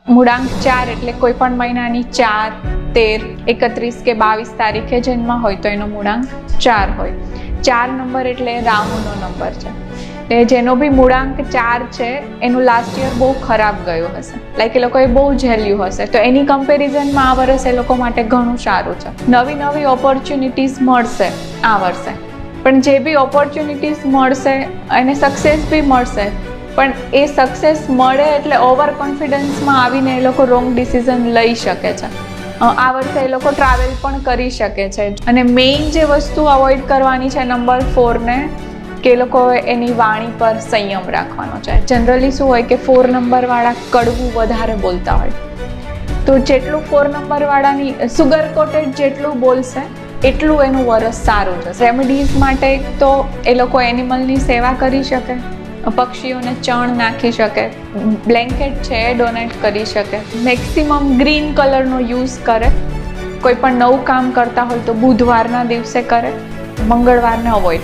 મૂળાંક 4 એટલે કોઈ પણ મહિનાની 4, 13, 31 કે 22 તારીખે જન્મ હોય તો એનો મૂળાંક 4 હોય. 4 નંબર એટલે રાહુનો નંબર છે. એટલે જેનો બી મૂળાંક 4 છે એનું લાસ્ટ યર બહુ ખરાબ ગયું હશે, લાઈક એ લોકોએ બહુ ઝેલ્યું હશે, તો એની કમ્પેરિઝનમાં આ વર્ષ એ લોકો માટે ઘણું સારું છે. નવી નવી ઓપોર્ચ્યુનિટીઝ મળશે આ વર્ષે, પણ જે બી ઓપોર્ચ્યુનિટીઝ મળશે એને સક્સેસ બી મળશે, પણ એ સક્સેસ મળે એટલે ઓવર કોન્ફિડન્સમાં આવીને એ લોકો રોંગ ડિસિઝન લઈ શકે છે. આ વર્ષે એ લોકો ટ્રાવેલ પણ કરી શકે છે. અને મેઇન જે વસ્તુ અવોઇડ કરવાની છે નંબર 4 ને, કે એ લોકો એની વાણી પર સંયમ રાખવાનો છે. જનરલી શું હોય કે 4 નંબરવાળા કડવું વધારે બોલતા હોય, તો જેટલું 4 નંબરવાળાની સુગર કોટેડ જેટલું બોલશે એટલું એનું વરસ સારું છે. રેમેડીઝ માટે તો એ લોકો એનિમલની સેવા કરી શકે, પક્ષીઓને ચણ નાખી શકે, બ્લેન્કેટ છે એ ડોનેટ કરી શકે, મેક્સિમમ ગ્રીન કલરનો યુઝ કરે. કોઈ પણ નવું કામ કરતા હોય તો બુધવારના દિવસે કરે, મંગળવારને અવોઇડ